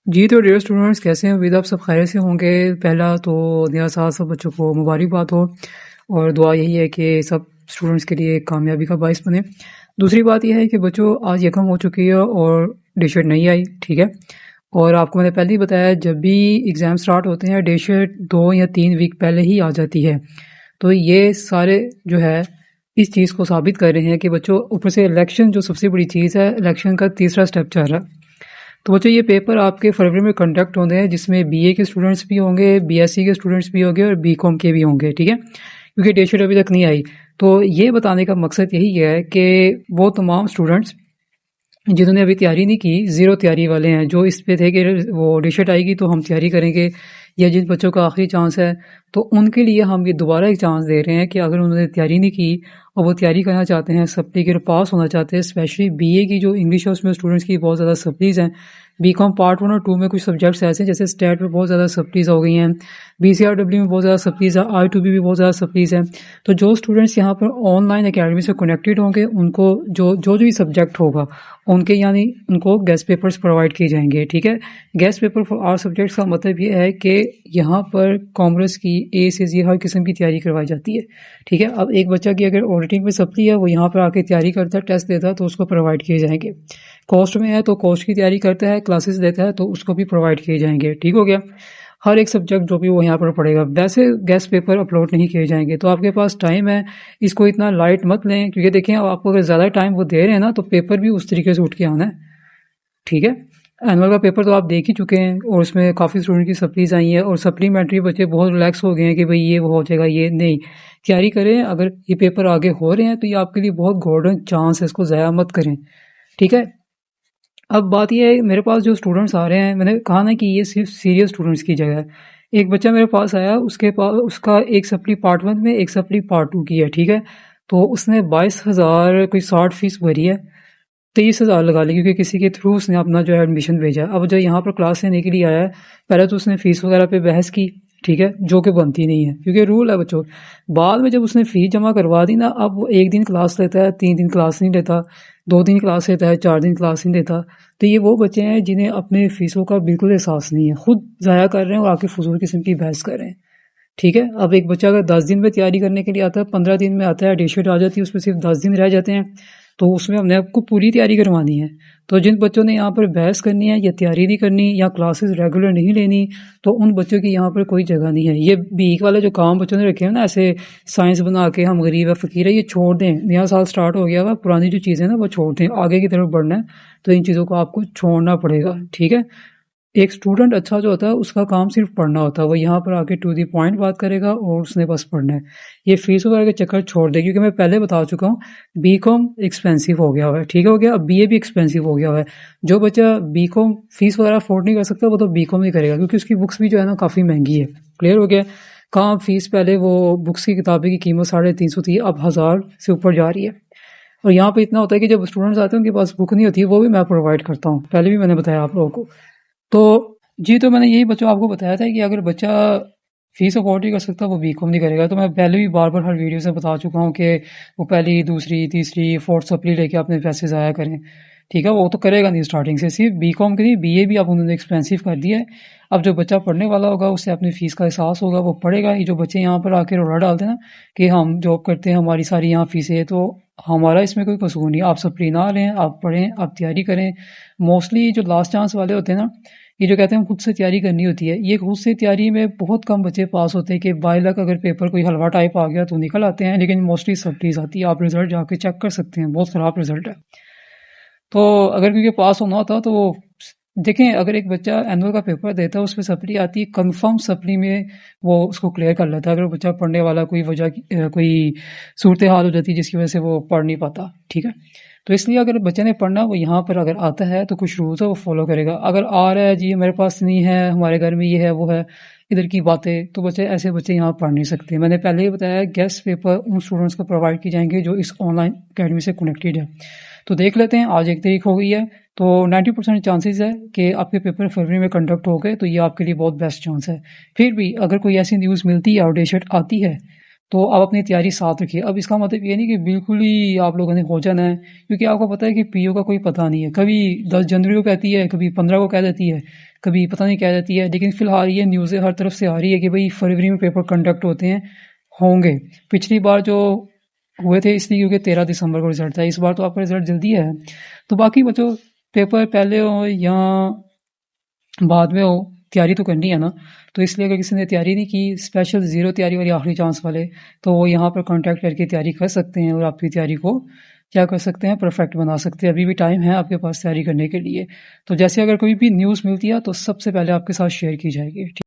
جی تو dear students, کیسے ہیں؟ امید آپ سب خیر سے ہوں گے۔ پہلا تو نیا سال سب بچوں کو مبارکباد ہو، اور دعا یہی ہے کہ سب اسٹوڈنٹس کے لیے کامیابی کا باعث بنے۔ دوسری بات یہ ہے کہ بچوں آج یکم ہو چکی ہے اور ڈے شیٹ نہیں آئی، ٹھیک ہے؟ اور آپ کو میں نے پہلے ہی بتایا جب بھی ایگزام سٹارٹ ہوتے ہیں ڈے شیٹ 2 یا 3 ویک پہلے ہی آ جاتی ہے۔ تو یہ سارے جو ہے اس چیز کو ثابت کر رہے ہیں کہ بچوں اوپر سے الیکشن جو سب سے بڑی چیز ہے، الیکشن کا تیسرا سٹیپ چل رہا ہے۔ تو بچوں یہ پیپر آپ کے فروری میں کنڈکٹ ہونے ہیں، جس میں بی اے کے اسٹوڈنٹس بھی ہوں گے، بی ایس سی کے اسٹوڈنٹس بھی ہوں گے اور بی کام کے بھی ہوں گے، ٹھیک ہے؟ کیونکہ ڈے شیٹ ابھی تک نہیں آئی۔ تو یہ بتانے کا مقصد یہی ہے کہ وہ تمام اسٹوڈنٹس جنہوں نے ابھی تیاری نہیں کی، زیرو تیاری والے ہیں، جو اس پہ تھے کہ وہ ڈے شیٹ آئے گی تو ہم تیاری کریں گے، یا جن بچوں کا آخری چانس ہے، تو ان کے لیے ہم یہ دوبارہ ایک چانس دے رہے ہیں کہ اگر انہوں نے تیاری نہیں کی اور وہ تیاری کرنا چاہتے ہیں، سپلی کے پاس ہونا چاہتے ہیں، اسپیشلی بی اے کی جو انگلش ہے اس میں اسٹوڈنٹس کی بہت زیادہ سپلیز ہیں۔ بی کام پارٹ 1 اور 2 میں کچھ سبجیکٹس ایسے ہیں جیسے اسٹیٹ میں بہت زیادہ سپلیز ہو گئی ہیں، بی سی آر ڈبلیو میں بہت زیادہ سپلیز ہے، آئی ٹو بی بھی بہت زیادہ سپلیز ہیں۔ تو جو اسٹوڈنٹس یہاں پر آن لائن اکیڈمی سے کنیکٹڈ ہوں گے، ان کو جو بھی سبجیکٹ ہوگا ان کے یعنی ان کو گیسٹ پیپرز پرووائڈ کیے جائیں گے، ٹھیک ہے؟ Guest paper for all subjects کا مطلب یہ ہے کہ یہاں پر کامرس کی اے سے زی ہر قسم کی تیاری کروائی جاتی ہے، ٹھیک ہے؟ اب ایک بچہ کی اگر آڈیٹنگ میں سپلی ہے، وہ یہاں پر آ کے تیاری کرتا ہے، ٹیسٹ دیتا ہے، تو اس کو پرووائڈ کیے جائیں گے۔ کوسٹ میں ہے تو کوسٹ کی تیاری کرتا ہے، کلاسز دیتا ہے تو اس کو بھی پرووائڈ کیے جائیں گے، ٹھیک ہو گیا؟ ہر ایک سبجیکٹ جو بھی وہ یہاں پر پڑھے گا۔ ویسے گیسٹ پیپر اپلوڈ نہیں کیے جائیں گے، تو آپ کے پاس ٹائم ہے، اس کو اتنا لائٹ مت لیں، کیونکہ دیکھیں آپ کو اگر زیادہ ٹائم وہ دے رہے ہیں نا تو پیپر بھی اس طریقے سے اٹھ کے آنا ہے، ٹھیک ہے؟ اینول کا پیپر تو آپ دیکھ ہی چکے ہیں، اور اس میں کافی اسٹوڈنٹ کی سپلیز آئی ہیں، اور سپلیمنٹری بچے بہت ریلیکس ہو گئے ہیں کہ بھئی یہ وہ ہو جائے گا، یہ نہیں، تیاری کریں۔ اگر یہ پیپر آگے ہو رہے ہیں تو یہ آپ کے لیے بہت گولڈن چانس ہے، اس کو ضائع مت کریں، ٹھیک ہے؟ اب بات یہ ہے میرے پاس جو اسٹوڈنٹس آ رہے ہیں، میں نے کہا نا کہ یہ صرف سیریس اسٹوڈنٹس کی جگہ ہے۔ ایک بچہ میرے پاس آیا، اس کا ایک سپلی پارٹ 1 میں، ایک سپلی پارٹ 2 کی ہے، ٹھیک ہے؟ تو اس نے 22,000 کوئی 60 فیس بھری ہے، 23,000 لگا لی، کیونکہ کسی کے تھرو اس نے اپنا جو ہے ایڈمیشن بھیجا ہے۔ اب جو یہاں پر کلاس لینے کے لیے آیا ہے، پہلے تو اس نے فیس وغیرہ پہ بحث کی، ٹھیک ہے، جو کہ بنتی نہیں ہے کیونکہ رول ہے بچوں۔ بعد میں جب اس نے فیس جمع کروا دی نا، اب وہ 1 دن کلاس لیتا ہے، 3 دن کلاس نہیں لیتا، 2 دن کلاس لیتا ہے، 4 دن کلاس نہیں لیتا۔ تو یہ وہ بچے ہیں جنہیں اپنے فیسوں کا بالکل احساس نہیں ہے، خود ضائع کر رہے ہیں اور آ کے فضول قسم کی بحث کر رہے ہیں، ٹھیک ہے؟ اب ایک بچہ اگر 10 دن میں تیاری کرنے کے لیے آتا ہے، 15 دن میں آتا ہے، ڈے شیٹ آ جاتی ہے، اس میں صرف 10 دن رہ جاتے ہیں، تو اس میں ہم نے آپ کو پوری تیاری کروانی ہے۔ تو جن بچوں نے یہاں پر بحث کرنی ہے یا تیاری نہیں کرنی یا کلاسز ریگولر نہیں لینی، تو ان بچوں کی یہاں پر کوئی جگہ نہیں ہے۔ یہ بیک والے جو کام بچوں نے رکھے ہیں نا، ایسے سائنس بنا کے ہم غریب ہے فقیر ہے، یہ چھوڑ دیں۔ نیا سال سٹارٹ ہو گیا ہوا، پرانی جو چیزیں نا وہ چھوڑ دیں، آگے کی طرف بڑھنا ہے تو ان چیزوں کو آپ کو چھوڑنا پڑے گا، ٹھیک ہے؟ ایک اسٹوڈنٹ اچھا جو ہوتا ہے اس کا کام صرف پڑھنا ہوتا ہے، وہ یہاں پر آ کے ٹو دی پوائنٹ بات کرے گا اور اس نے بس پڑھنا ہے۔ یہ فیس وغیرہ کے چکر چھوڑ دے، کیونکہ میں پہلے بتا چکا ہوں بی کام ایکسپینسو ہو گیا ہوا ہے، ٹھیک ہو گیا؟ اب بی اے بھی ایکسپینسو ہو گیا ہوا ہے۔ جو بچہ بی کام فیس وغیرہ افورڈ نہیں کر سکتا وہ تو بی کام نہیں کرے گا، کیونکہ اس کی بکس بھی جو ہے نا کافی مہنگی ہے، کلیئر ہو گیا؟ کہاں فیس پہلے وہ بکس کی کتابیں کی قیمت 350 تھی، اب 1000 سے اوپر جا رہی ہے۔ اور یہاں پہ اتنا ہوتا ہے کہ جب اسٹوڈنٹس آتے ہیں ان کے پاس بک نہیں ہوتی ہے، وہ بھی میں پرووائڈ کرتا ہوں، پہلے بھی میں نے بتایا آپ لوگوں کو۔ تو جی، تو میں نے یہی بچوں آپ کو بتایا تھا کہ اگر بچہ فیس افورڈ نہیں کر سکتا وہ بی کام نہیں کرے گا۔ تو میں پہلے بھی بار بار ہر ویڈیو سے بتا چکا ہوں کہ وہ پہلی، دوسری، تیسری، 4 سپلی لے کے اپنے پیسے ضائع کریں، ٹھیک ہے؟ وہ تو کرے گا نہیں اسٹارٹنگ سے، صرف بی کام کے نہیں، بی اے بھی اب انہوں نے ایکسپینسو کر دیا ہے۔ اب جو بچہ پڑھنے والا ہوگا اسے اپنی فیس کا احساس ہوگا، وہ پڑھے گا۔ یہ جو بچے یہاں پر آ کے رولا ڈالتے ہیں نا کہ ہم جاب کرتے ہیں، ہماری ساری یہاں فیسیں ہے، تو ہمارا اس میں کوئی قصور نہیں۔ آپ سپلی نہ لیں، آپ پڑھیں، آپ تیاری کریں۔ موسٹلی جو لاسٹ چانس والے ہوتے ہیں نا، یہ جو کہتے ہیں خود سے تیاری کرنی ہوتی ہے، یہ خود سے تیاری میں بہت کم بچے پاس ہوتے ہیں کہ بائی لک اگر پیپر کوئی حلوہ ٹائپ آ گیا تو نکل آتے ہیں، لیکن موسٹلی سپلیز آتی ہے۔ آپ رزلٹ جا کے چیک کر سکتے ہیں، بہت خراب رزلٹ ہے۔ تو اگر کیونکہ پاس ہونا ہوتا تو دیکھیں، اگر ایک بچہ اینول کا پیپر دیتا ہے، اس میں سپلی آتی ہے، کنفرم سپلی میں وہ اس کو کلیئر کر لیتا ہے۔ اگر بچہ پڑھنے والا کوئی وجہ کوئی صورتحال ہو جاتی ہے جس کی وجہ سے وہ پڑھ نہیں پاتا، ٹھیک ہے؟ تو اس لیے اگر بچے نے پڑھنا، وہ یہاں پر اگر آتا ہے تو کچھ رولز ہے وہ فالو کرے گا۔ اگر آ رہا ہے جی میرے پاس نہیں ہے، ہمارے گھر میں یہ ہے وہ ہے، ادھر کی باتیں، تو بچے ایسے بچے یہاں پڑھ نہیں سکتے۔ میں نے پہلے ہی بتایا گیسٹ پیپر ان اسٹوڈنٹس کو پرووائڈ کی جائیں گے جو اس آن لائن اکیڈمی سے کنیکٹڈ ہے۔ تو دیکھ لیتے ہیں، آج 1 تاریخ ہو گئی ہے، تو 90% چانسز ہے کہ آپ کے پیپر فروری میں کنڈکٹ ہو گئے، تو یہ آپ کے لیے بہت بیسٹ چانس ہے۔ پھر بھی اگر کوئی ایسی نیوز ملتی ہے اور ڈے شیٹ آتی ہے تو آپ اپنی تیاری ساتھ رکھیے. اب اس کا مطلب یہ نہیں کہ بالکل ہی آپ لوگوں نے ہو جانا ہے، کیونکہ آپ کو پتہ ہے کہ پی او کا کوئی پتہ نہیں ہے، کبھی 10 جنوری کو کہتی ہے، کبھی 15 کو کہہ دیتی ہے، کبھی پتہ نہیں کہہ دیتی ہے. لیکن فی الحال یہ نیوزیں ہر طرف سے آ رہی ہے کہ بھئی فروری میں پیپر کنڈکٹ ہوتے ہیں، ہوں گے. پچھلی بار جو ہوئے تھے اس لیے کیونکہ 13 دسمبر کو رزلٹ تھا، اس بار تو آپ کا رزلٹ جلدی ہے. تو باقی بچوں پیپر پہلے ہو یا بعد میں ہو، تیاری تو کرنی ہے نا. تو اس لیے اگر کسی نے تیاری نہیں کی، اسپیشل زیرو تیاری والی آخری چانس والے، تو وہ یہاں پر کانٹیکٹ کر کے تیاری کر سکتے ہیں اور آپ کی تیاری کو کیا کر سکتے ہیں، پرفیکٹ بنا سکتے ہیں. ابھی بھی ٹائم ہے آپ کے پاس تیاری کرنے کے لیے. تو جیسے اگر کوئی بھی نیوز ملتی ہے تو سب سے پہلے آپ کے ساتھ شیئر کی جائے گی.